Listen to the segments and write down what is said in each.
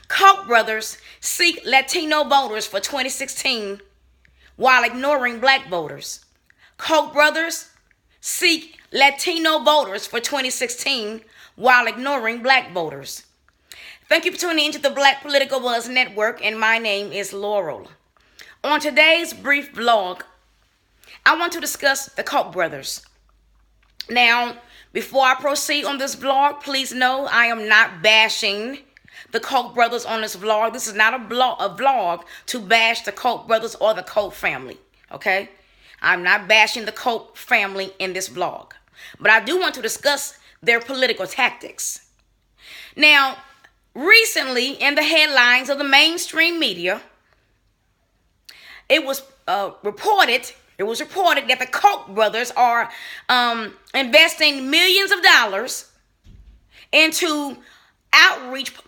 Koch brothers seek Latino voters for 2016 while ignoring black voters. Koch brothers seek Latino voters for 2016 while ignoring black voters. Thank you for tuning into the Black Political Buzz Network, and my name is Laurel. On today's brief vlog, I want to discuss the Koch brothers. Now, before I proceed on this vlog, please know I am not bashing the Koch brothers on this vlog. This is not a vlog to bash the Koch brothers or the Koch family, okay? I'm not bashing the Koch family in this vlog. But I do want to discuss their political tactics. Now, recently in the headlines of the mainstream media, it was reported that the Koch brothers are investing millions of dollars into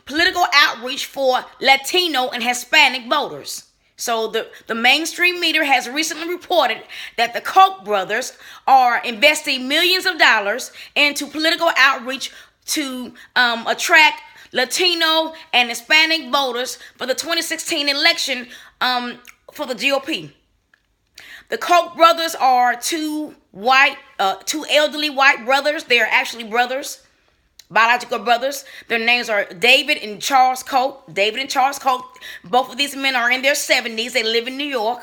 political outreach for Latino and Hispanic voters. So the mainstream media has recently reported that the Koch brothers are investing millions of dollars into political outreach to attract Latino and Hispanic voters for the 2016 election for the GOP. The Koch brothers are two elderly white brothers. They are actually brothers. Biological brothers. Their names are David and Charles Koch. David and Charles Koch. Both of these men are in their 70s. They live in New York,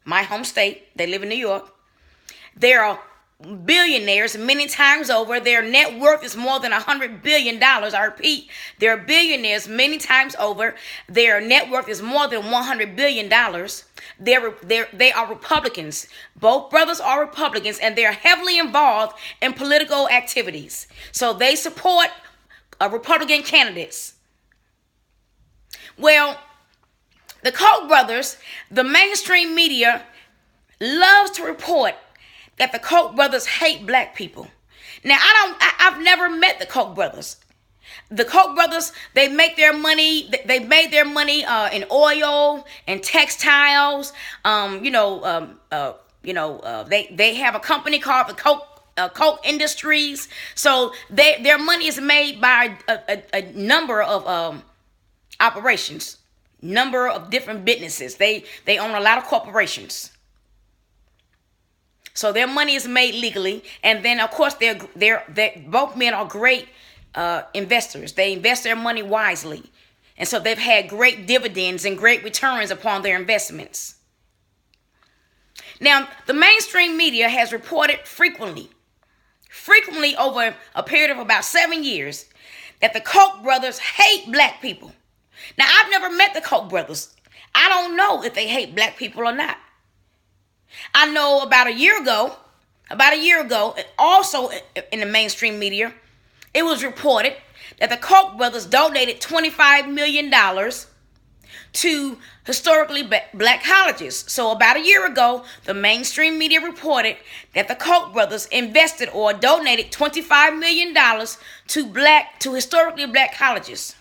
my home state. They live in New York. They are billionaires many times over. Their net worth is more than $100 billion. I repeat, they're billionaires many times over. Their net worth is more than $100 billion. They are Republicans. Both brothers are Republicans, and they're heavily involved in political activities. So they support Republican candidates. Well, the Koch brothers, the mainstream media loves to report that the Koch brothers hate black people. Now, I've never met the Koch brothers. The Koch brothers, they make their money. They made their money in oil and textiles. They have a company called the Koch Industries. So their money is made by a number of operations, number of different businesses. They own a lot of corporations. So their money is made legally, and then of course they both men are great investors. They invest their money wisely, and so they've had great dividends and great returns upon their investments. Now, the mainstream media has reported frequently over a period of about 7 years, that the Koch brothers hate black people. Now, I've never met the Koch brothers. I don't know if they hate black people or not. I know about a year ago, also in the mainstream media, it was reported that the Koch brothers donated $25 million to historically black colleges. So about a year ago, the mainstream media reported that the Koch brothers invested or donated $25 million to historically black colleges.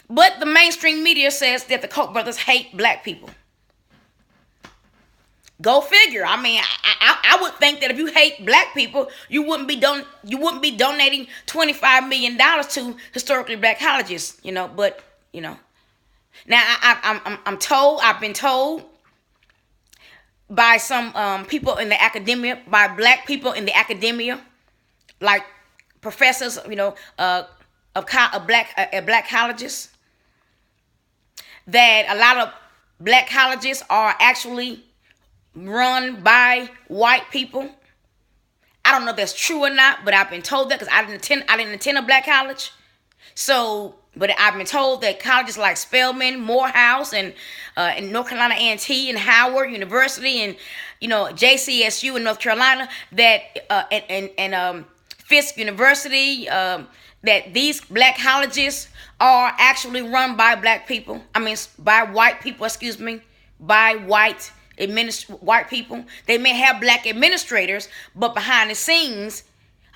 But the mainstream media says that the Koch brothers hate black people. Go figure. I mean, I would think that if you hate black people, you wouldn't be donating $25 million to historically black colleges, But now I've been told by some people in the academia, by black people in the academia, like professors, of black colleges, that a lot of black colleges are actually run by white people. I don't know if that's true or not, but I've been told that because I didn't attend a black college. So, but I've been told that colleges like Spelman, Morehouse, and North Carolina A&T, and Howard University, and JCSU in North Carolina, that and Fisk University, that these black colleges are actually run by black people. I mean, by white people. By white people. They may have black administrators, but behind the scenes,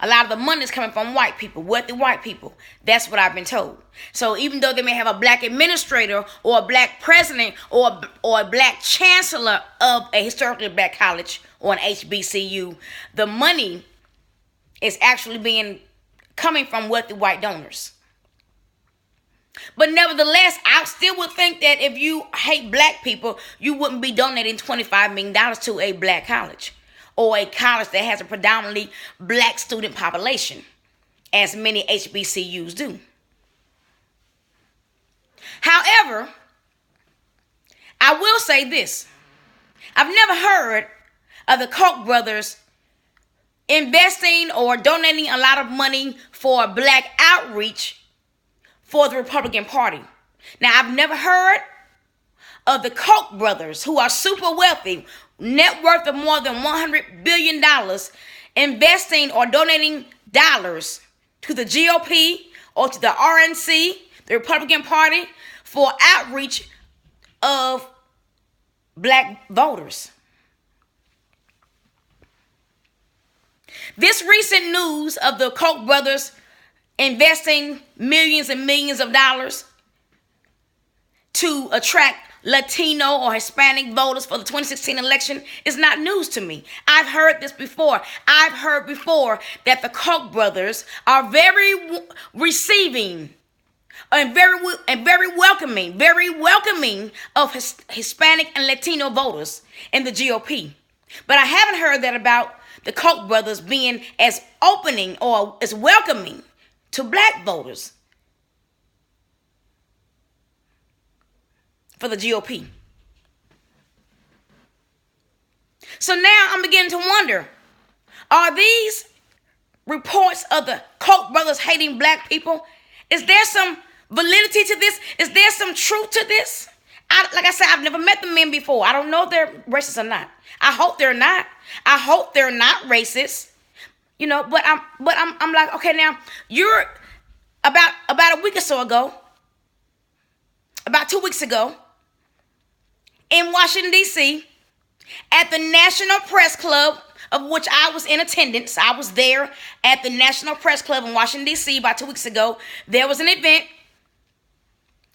a lot of the money is coming from white people, wealthy white people. That's what I've been told. So even though they may have a black administrator or a black president or a black chancellor of a historically black college or an HBCU, the money is actually being coming from wealthy white donors. But nevertheless, I still would think that if you hate black people, you wouldn't be donating $25 million to a black college or a college that has a predominantly black student population, as many HBCUs do. However, I will say this. I've never heard of the Koch brothers investing or donating a lot of money for black outreach for the Republican Party. Now, I've never heard of the Koch brothers, who are super wealthy, net worth of more than $100 billion, investing or donating dollars to the GOP or to the RNC, the Republican Party, for outreach of black voters. This recent news of the Koch brothers investing millions and millions of dollars to attract Latino or Hispanic voters for the 2016 election is not news to me. I've heard this before. I've heard before that the Koch brothers are very receiving and very welcoming of Hispanic and Latino voters in the GOP. But I haven't heard that about the Koch brothers being as opening or as welcoming to black voters for the GOP. So now I'm beginning to wonder, are these reports of the Koch brothers hating black people, is there some validity to this? Is there some truth to this? Like I said, I've never met the men before. I don't know if they're racist or not. I hope they're not. I hope they're not racist. You know, but I'm like, okay, now you're about a week or so ago, about 2 weeks ago, in Washington, D.C., at the National Press Club, of which I was in attendance. I was there at the National Press Club in Washington, D.C. about 2 weeks ago. There was an event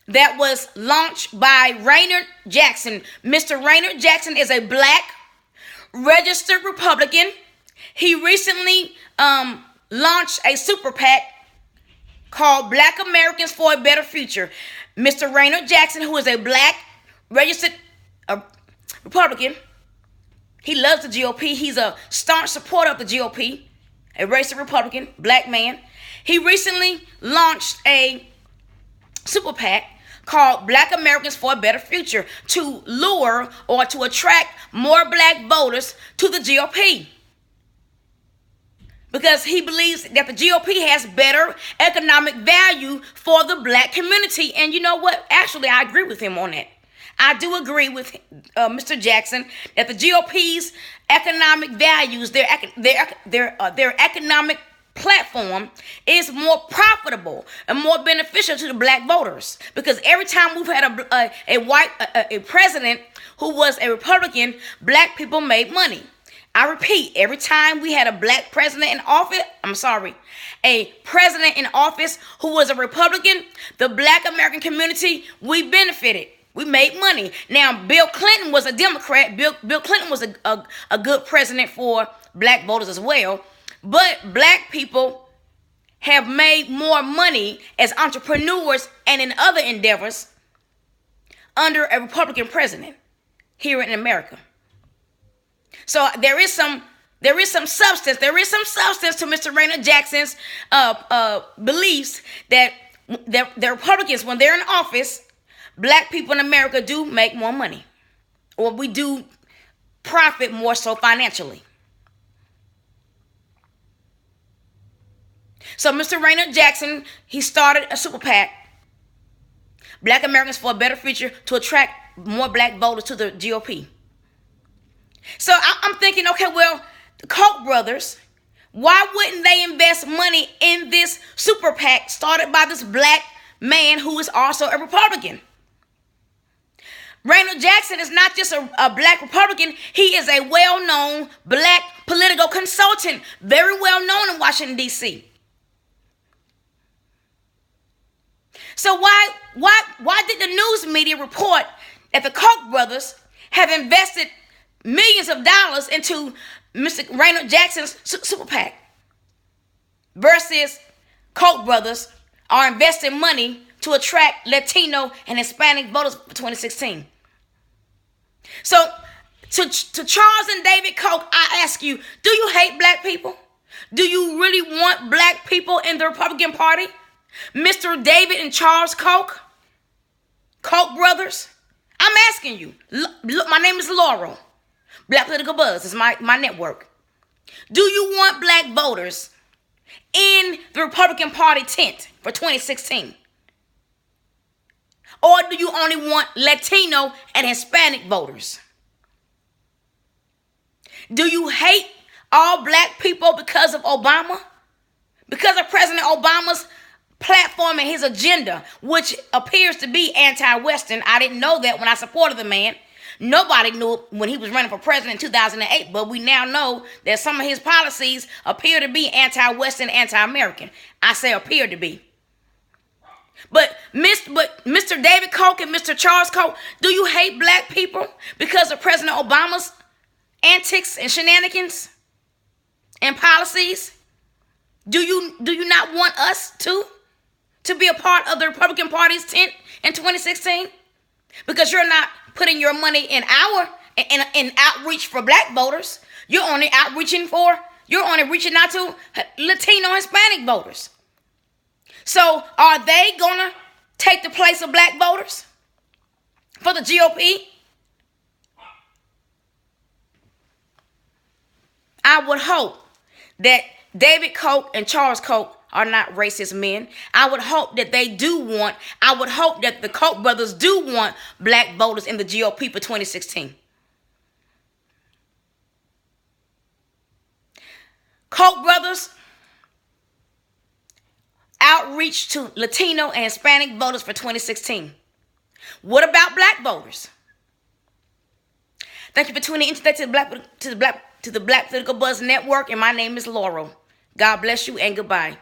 that was launched by Raynard Jackson. Mr. Raynard Jackson is a black registered Republican. He recently launched a super PAC called Black Americans for a Better Future. Mr. Raynard Jackson, who is a black registered Republican, he loves the GOP. He's a staunch supporter of the GOP, a registered Republican, black man. He recently launched a super PAC called Black Americans for a Better Future to lure or to attract more black voters to the GOP, because he believes that the GOP has better economic value for the black community. And you know what? Actually, I agree with him on that. I do agree with Mr. Jackson that the GOP's economic values, their economic platform is more profitable and more beneficial to the black voters. Because every time we've had a president who was a Republican, black people made money. I repeat, every time we had a black president in office, a president in office who was a Republican, the black American community, we benefited. We made money. Now, Bill Clinton was a Democrat. Bill Clinton was a good president for black voters as well. But black people have made more money as entrepreneurs and in other endeavors under a Republican president here in America. So there is some substance. There is some substance to Mr. Raynard Jackson's beliefs that the Republicans, when they're in office, black people in America do make more money, or we do profit more so financially. So Mr. Raynard Jackson, he started a super PAC, Black Americans for a Better Future, to attract more black voters to the GOP. So I'm thinking, okay, well, the Koch brothers, why wouldn't they invest money in this super PAC started by this black man who is also a Republican? Raynard Jackson is not just a black Republican. He is a well-known black political consultant, very well known in Washington, D.C. So why did the news media report that the Koch brothers have invested millions of dollars into Mr. Raynard Jackson's super PAC versus Koch brothers are investing money to attract Latino and Hispanic voters for 2016. So, to Charles and David Koch, I ask you, do you hate black people? Do you really want black people in the Republican Party? Mr. David and Charles Koch brothers, I'm asking you. Look, my name is Laurel. Black Political Buzz is my network. Do you want black voters in the Republican Party tent for 2016? Or do you only want Latino and Hispanic voters? Do you hate all black people because of Obama? Because of President Obama's platform and his agenda, which appears to be anti-Western. I didn't know that when I supported the man. Nobody knew when he was running for president in 2008, but we now know that some of his policies appear to be anti-Western, anti-American. I say appear to be. But Mr. David Koch and Mr. Charles Koch, do you hate black people because of President Obama's antics and shenanigans and policies? Do you not want us to be a part of the Republican Party's tent in 2016? Because you're not putting your money in outreach for black voters. You're only reaching out to Latino Hispanic voters. So are they gonna take the place of black voters for the GOP? I would hope that David Koch and Charles Koch are not racist men. I would hope that the Koch brothers do want black voters in the GOP for 2016. Koch brothers outreach to Latino and Hispanic voters for 2016. What about black voters? Thank you for tuning in today to the Black Political Buzz Network, and my name is Laurel. God bless you and goodbye.